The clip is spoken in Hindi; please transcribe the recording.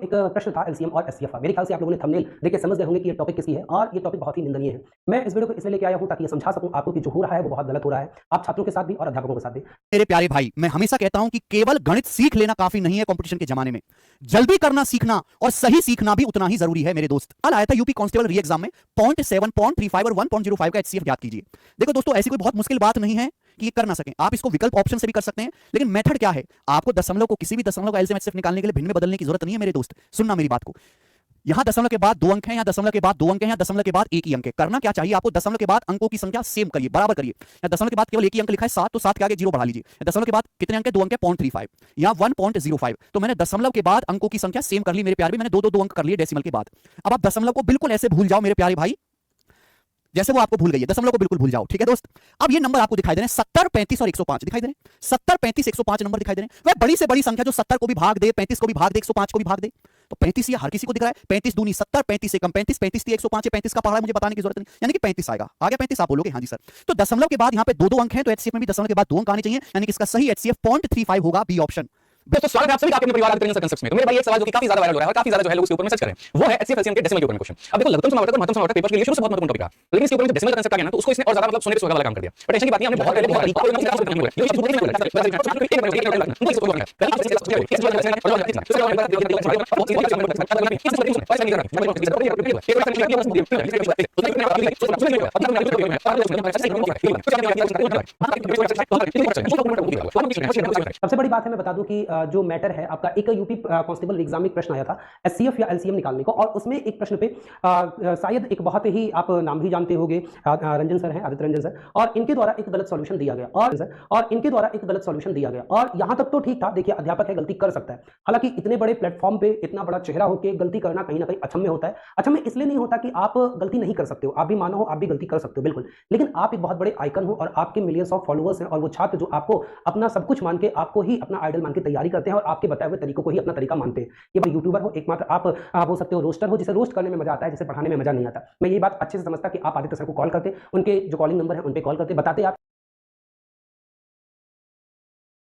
एक प्रश्न था एलसीएम और एचसीएफ का। मेरे ख्याल से आप लोगों ने थंबनेल देख के समझ गए होंगे कि ये टॉपिक किसकी है और ये टॉपिक बहुत ही निंदनीय है। मैं इस वीडियो को इसलिए लेके आया हूं ताकि ये समझा सकूं आपको कि जो हो रहा है वो बहुत गलत हो रहा है, आप छात्रों के साथ भी और अध्यापकों के साथ भी। मेरे प्यारे भाई, मैं हमेशा कहता हूं कि केवल गणित सीख लेना काफी नहीं है कंपटीशन के जमाने में। जल्दी करना सीखना और सही सीखना भी उतना ही जरूरी है मेरे दोस्त। कल आया था यूपी कांस्टेबल री एग्जाम में 0.7, 0.35 और 1.05 का एचसीएफ याद कीजिए। देखो दोस्तों, ऐसी कोई बहुत मुश्किल बात नहीं है कि ये कर ना सकें। आप इसको विकल्प ऑप्शन से भी कर सकते हैं, लेकिन मेथड क्या है? आपको दशमलव को किसी भी दशमलव का एलसीएम एचसीएफ निकालने के लिए भिन्न में बदलने की जरूरत नहीं है मेरे दोस्त। सुनना मेरी बात को, यहां दशमलव के बाद 2 अंक हैं, यहां दशमलव के बाद 2 अंक हैं, यहां दशमलव के बाद एक ही अंक है। करना क्या चाहिए आपको? दशमलव के बाद अंकों की संख्या सेम करिए, बराबर करिए। यहां दशमलव के बाद केवल एक ही अंक लिखा है 7, तो 7 के आगे 0 बढ़ा लीजिए। दशमलव के बाद कितने अंक है? 2 अंक है, 0.35। यहां 1.05, तो मैंने दशमलव के बाद अंकों की संख्या सेम कर ली मेरे प्यारे। मैंने दो अंक कर लिए डेसिमल के बाद। अब आप दशमलव को बिल्कुल ऐसे भूल जाओ मेरे प्यारे भाई, जैसे वो आपको भूल गई है। दशमलव को बिल्कुल भूल जाओ, ठीक है दोस्त। अब ये नंबर आपको दिखाई दे रहे हैं 70, 35 और 105 दिखाई दे रहे हैं। 70, 35, 105 नंबर दिखाई दे रहे हैं। वह बड़ी से बड़ी संख्या जो 70 को भी भाग दे, 35 को भी भाग दे, 105 को भी भाग दे। तो 35 ये हर किसी को दिख रहा है। 35 दूनी 70, 35 से कम 35, 35 थी 105 है, 35 का पहाड़ा मुझे बताने की जरूरत नहीं, यानी कि 35 आएगा। आ गया 35? आप बोलोगे हाँ जी सर। तो दशमलव के बाद यहाँ पे दो अंक हैं, तो एचसीएफ में भी दशमलव के बाद 2 अंक आने चाहिए, यानी कि इसका सही एचसीएफ 0.35 होगा, बी ऑप्शन। दोस्तों स्वागत है आप सभी का अपने परिवार के कंसेप्ट्स में। तो मेरे भाई एक सवाल जो कि काफी ज्यादा वायरल हो रहा है और काफी ज्यादा जो है लोग उसके ऊपर में सर्च कर रहे हैं, वो है एचसीएफ एलसीएम के डेसिमल के ऊपर में क्वेश्चन। अब देखो लघुत्तम समावर्तक और महत्तम समावर्तक पेपर के लिए शुरू से बहुत महत्वपूर्ण टॉपिक है, लेकिन इसके ऊपर में डेसिमल का कांसेप्ट आ गया ना, तो उसको इसने और ज्यादा मतलब सोने पे सुहागा वाला काम कर दिया। बट टेंशन की बात नहीं, हमने बहुत पहले बहुत सबसे बड़ी बात है मैं बता दूं कि जो मैटर है आपका, एक यूपी कांस्टेबल एग्जाम में प्रश्न आया था एचसीएफ या एलसीएम निकालने को, और उसमें एक प्रश्न पे शायद एक बहुत ही आप नाम भी जानते होंगे, रंजन सर हैं, आदित्य रंजन सर, और इनके द्वारा एक गलत सॉल्यूशन दिया गया और इनके द्वारा एक गलत सॉल्यूशन दिया गया। और यहां तक तो ठीक था, देखिए अध्यापक है, गलती कर सकता है। हालांकि इतने बड़े प्लेटफॉर्म पे इतना बड़ा चेहरा होकर गलती करना कहीं ना कहीं अक्षम्य होता है। अक्षम्य इसलिए नहीं होता कि आप गलती नहीं कर सकते हो, आप भी मानो हो, आप भी गलती कर सकते हो बिल्कुल, लेकिन आप एक बहुत बड़े आइकन हो और आपके मिलियंस ऑफ फॉलोअर्स हैं, और वो छात्र जो आपको अपना सब कुछ मान के, आपको ही अपना आइडल मान के तैयारी करते हैं और आपके बताए हुए तरीकों को ही अपना तरीका मानते हैं। ये बड़े यूट्यूबर हो, एकमात्र आप हो सकते हो रोस्टर हो, जिसे रोस्ट करने में मजा आता है, जिसे पढ़ाने में मजा नहीं आता। मैं ये बात अच्छे से समझता कि आप आदित्य सर को कॉल करते, उनके जो कॉलिंग नंबर है उन पे कॉल करते, बताते आप